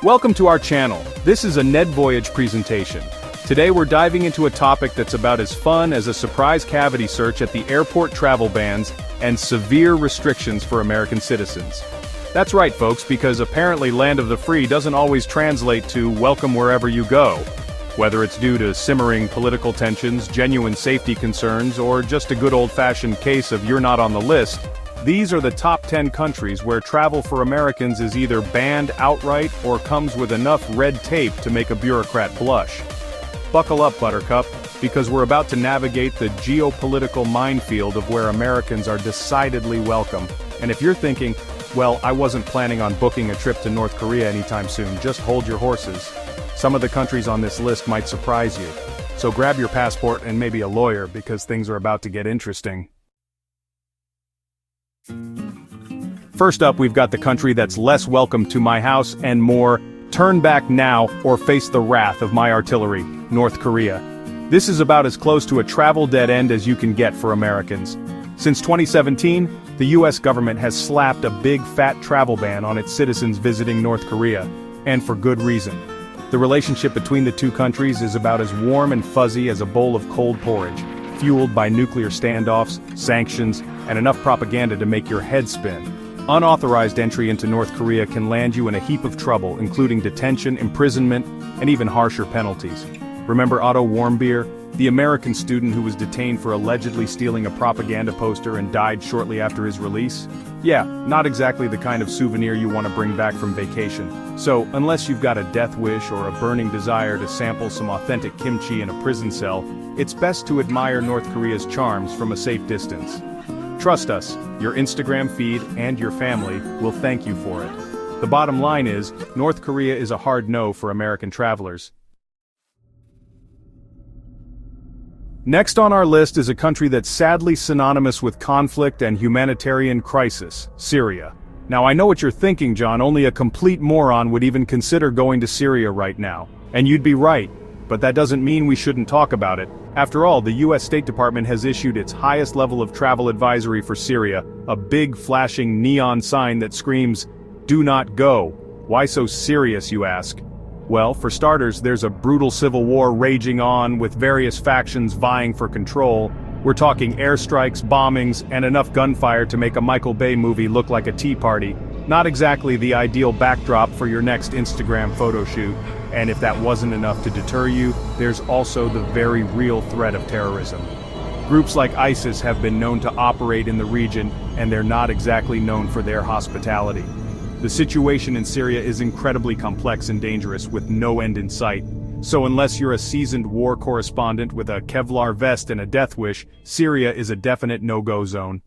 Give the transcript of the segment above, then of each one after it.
Welcome to our channel. This is a Ned Voyage presentation. Today we're diving into a topic that's about as fun as a surprise cavity search at the airport travel bans and severe restrictions for American citizens. That's right folks, because apparently land of the free doesn't always translate to welcome wherever you go. Whether it's due to simmering political tensions, genuine safety concerns, or just a good old-fashioned case of you're not on the list, these are the top 10 countries where travel for Americans is either banned outright or comes with enough red tape to make a bureaucrat blush. Buckle up, Buttercup, because we're about to navigate the geopolitical minefield of where Americans are decidedly welcome. And if you're thinking, well, I wasn't planning on booking a trip to North Korea anytime soon, just hold your horses. Some of the countries on this list might surprise you. So grab your passport and maybe a lawyer, because things are about to get interesting. First up, we've got the country that's less welcome to my house and more. Turn back now or face the wrath of my artillery, North Korea. This is about as close to a travel dead end as you can get for Americans. Since 2017, the US government has slapped a big fat travel ban on its citizens visiting North Korea, and for good reason. The relationship between the two countries is about as warm and fuzzy as a bowl of cold porridge, fueled by nuclear standoffs, sanctions, and enough propaganda to make your head spin. Unauthorized entry into North Korea can land you in a heap of trouble, including detention, imprisonment, and even harsher penalties. Remember Otto Warmbier, the American student who was detained for allegedly stealing a propaganda poster and died shortly after his release? Yeah, not exactly the kind of souvenir you want to bring back from vacation. So, unless you've got a death wish or a burning desire to sample some authentic kimchi in a prison cell, it's best to admire North Korea's charms from a safe distance. Trust us, your Instagram feed and your family will thank you for it. The bottom line is, North Korea is a hard no for American travelers. Next on our list is a country that's sadly synonymous with conflict and humanitarian crisis, Syria. Now I know what you're thinking, John, only a complete moron would even consider going to Syria right now. And you'd be right, but that doesn't mean we shouldn't talk about it. After all, the US State Department has issued its highest level of travel advisory for Syria, a big flashing neon sign that screams, "Do not go." Why so serious, you ask? Well, for starters, there's a brutal civil war raging on with various factions vying for control. We're talking airstrikes, bombings, and enough gunfire to make a Michael Bay movie look like a tea party. Not exactly the ideal backdrop for your next Instagram photo shoot. And if that wasn't enough to deter you, there's also the very real threat of terrorism. Groups like ISIS have been known to operate in the region, and they're not exactly known for their hospitality. The situation in Syria is incredibly complex and dangerous, with no end in sight. So unless you're a seasoned war correspondent with a Kevlar vest and a death wish, Syria is a definite no-go zone.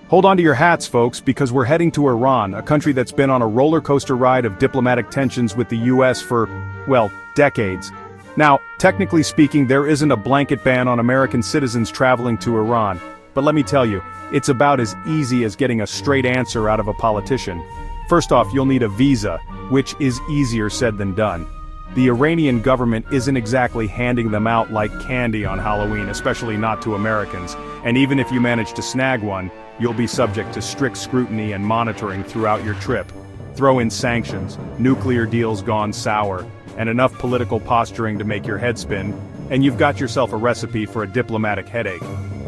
Hold on to your hats, folks, because we're heading to Iran, a country that's been on a roller coaster ride of diplomatic tensions with the US for, well, decades. Now, technically speaking, there isn't a blanket ban on American citizens traveling to Iran. But let me tell you, it's about as easy as getting a straight answer out of a politician. First off, you'll need a visa, which is easier said than done. The Iranian government isn't exactly handing them out like candy on Halloween, especially not to Americans. And even if you manage to snag one, you'll be subject to strict scrutiny and monitoring throughout your trip. Throw in sanctions, nuclear deals gone sour, and enough political posturing to make your head spin, and you've got yourself a recipe for a diplomatic headache.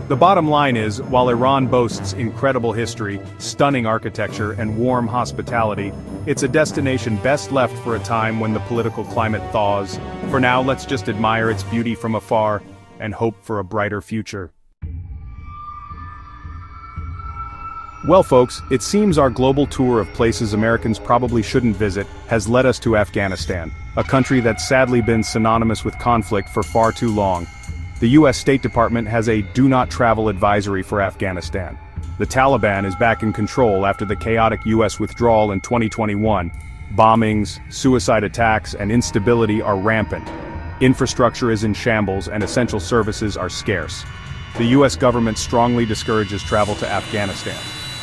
The bottom line is, while Iran boasts incredible history, stunning architecture, and warm hospitality, it's a destination best left for a time when the political climate thaws. For now, let's just admire its beauty from afar and hope for a brighter future. Well folks, it seems our global tour of places Americans probably shouldn't visit has led us to Afghanistan, a country that's sadly been synonymous with conflict for far too long. The US State Department has a do not travel advisory for Afghanistan. The Taliban is back in control after the chaotic US withdrawal in 2021. Bombings, suicide attacks, and instability are rampant. Infrastructure is in shambles and essential services are scarce. The US government strongly discourages travel to Afghanistan.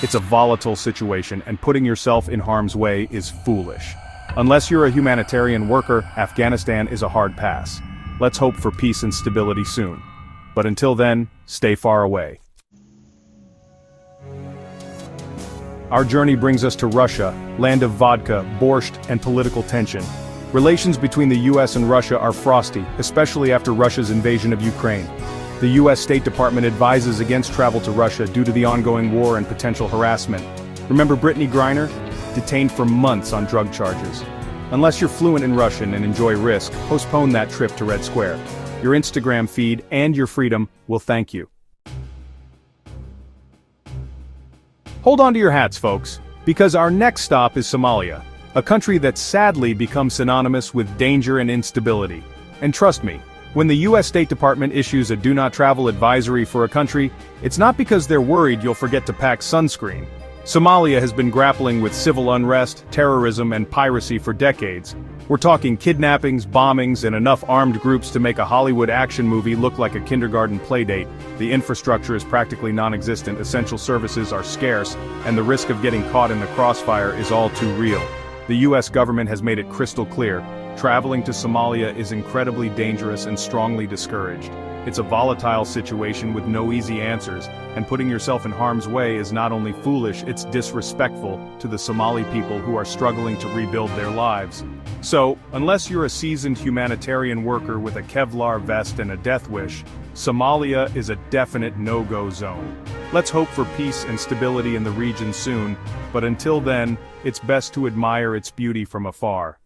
It's a volatile situation, and putting yourself in harm's way is foolish. Unless you're a humanitarian worker, Afghanistan is a hard pass. Let's hope for peace and stability soon. But until then, stay far away. Our journey brings us to Russia, land of vodka, borscht, and political tension. Relations between the US and Russia are frosty, especially after Russia's invasion of Ukraine. The US State Department advises against travel to Russia due to the ongoing war and potential harassment. Remember Brittany Griner? Detained for months on drug charges. Unless you're fluent in Russian and enjoy risk, postpone that trip to Red Square. Your Instagram feed and your freedom will thank you. Hold on to your hats, folks, because our next stop is Somalia, a country that's sadly become synonymous with danger and instability. And trust me, when the US State Department issues a do not travel advisory for a country, it's not because they're worried you'll forget to pack sunscreen. Somalia has been grappling with civil unrest, terrorism, and piracy for decades. We're talking kidnappings, bombings, and enough armed groups to make a Hollywood action movie look like a kindergarten playdate. The infrastructure is practically non-existent, essential services are scarce, and the risk of getting caught in the crossfire is all too real. The US government has made it crystal clear, traveling to Somalia is incredibly dangerous and strongly discouraged. It's a volatile situation with no easy answers, and putting yourself in harm's way is not only foolish, it's disrespectful to the Somali people who are struggling to rebuild their lives. So, unless you're a seasoned humanitarian worker with a Kevlar vest and a death wish, Somalia is a definite no-go zone. Let's hope for peace and stability in the region soon, but until then, it's best to admire its beauty from afar.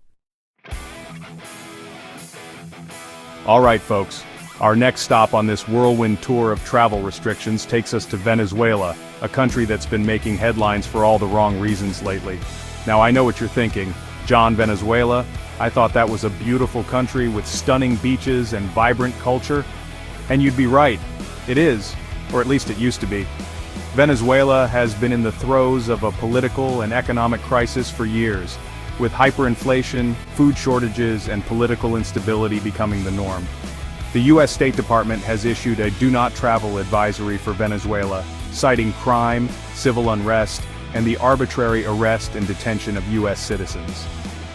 Alright folks, our next stop on this whirlwind tour of travel restrictions takes us to Venezuela, a country that's been making headlines for all the wrong reasons lately. Now I know what you're thinking, John, Venezuela? I thought that was a beautiful country with stunning beaches and vibrant culture. And you'd be right, it is, or at least it used to be. Venezuela has been in the throes of a political and economic crisis for years, with hyperinflation, food shortages, and political instability becoming the norm. The US State Department has issued a do not travel advisory for Venezuela, citing crime, civil unrest, and the arbitrary arrest and detention of US citizens.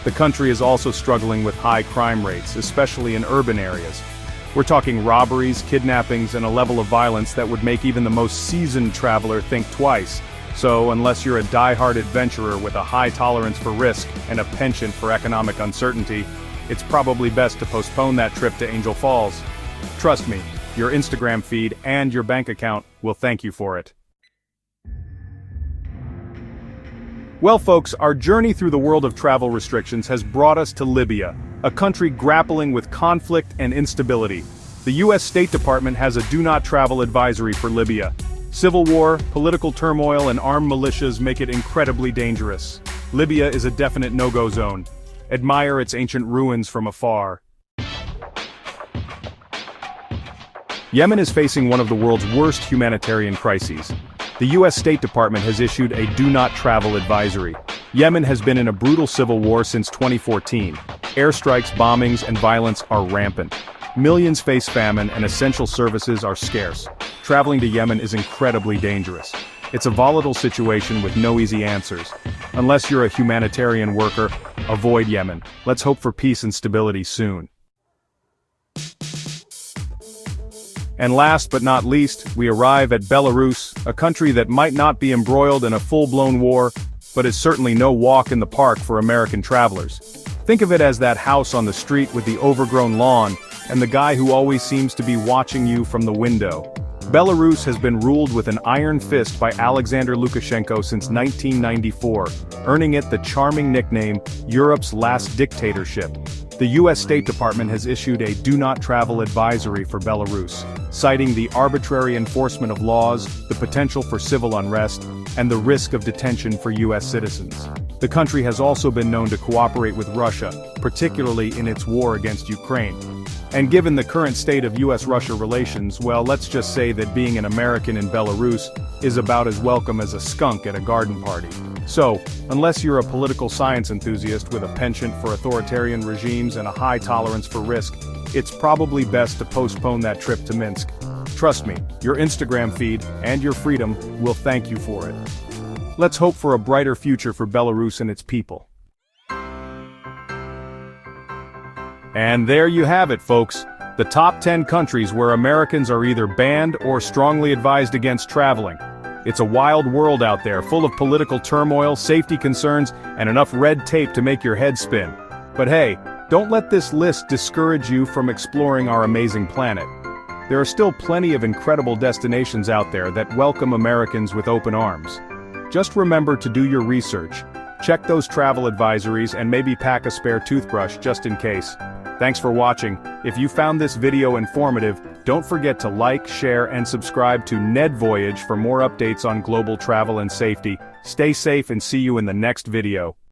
The country is also struggling with high crime rates, especially in urban areas. We're talking robberies, kidnappings, and a level of violence that would make even the most seasoned traveler think twice. So, unless you're a die-hard adventurer with a high tolerance for risk and a penchant for economic uncertainty, it's probably best to postpone that trip to Angel Falls. Trust me, your Instagram feed and your bank account will thank you for it. Well folks, our journey through the world of travel restrictions has brought us to Libya, a country grappling with conflict and instability. The US State Department has a do not travel advisory for Libya. Civil war, political turmoil, and armed militias make it incredibly dangerous. Libya is a definite no-go zone. Admire its ancient ruins from afar. Yemen is facing one of the world's worst humanitarian crises. The US State Department has issued a do not travel advisory. Yemen has been in a brutal civil war since 2014. Airstrikes, bombings, and violence are rampant. Millions face famine and essential services are scarce. Traveling to Yemen is incredibly dangerous. It's a volatile situation with no easy answers. Unless you're a humanitarian worker, avoid Yemen. Let's hope for peace and stability soon. And last but not least, we arrive at Belarus, a country that might not be embroiled in a full-blown war, but is certainly no walk in the park for American travelers. Think of it as that house on the street with the overgrown lawn, and the guy who always seems to be watching you from the window. Belarus has been ruled with an iron fist by Alexander Lukashenko since 1994, earning it the charming nickname, Europe's last dictatorship. The US State Department has issued a do not travel advisory for Belarus, citing the arbitrary enforcement of laws, the potential for civil unrest, and the risk of detention for US citizens. The country has also been known to cooperate with Russia, particularly in its war against Ukraine. And given the current state of US-Russia relations, well, let's just say that being an American in Belarus is about as welcome as a skunk at a garden party. So, unless you're a political science enthusiast with a penchant for authoritarian regimes and a high tolerance for risk, it's probably best to postpone that trip to Minsk. Trust me, your Instagram feed and your freedom will thank you for it. Let's hope for a brighter future for Belarus and its people. And there you have it, folks. The top 10 countries where Americans are either banned or strongly advised against traveling. It's a wild world out there, full of political turmoil, safety concerns, and enough red tape to make your head spin. But hey, don't let this list discourage you from exploring our amazing planet. There are still plenty of incredible destinations out there that welcome Americans with open arms. Just remember to do your research, check those travel advisories, and maybe pack a spare toothbrush just in case. Thanks for watching. If you found this video informative, don't forget to like, share, and subscribe to Ned Voyage for more updates on global travel and safety. Stay safe and see you in the next video.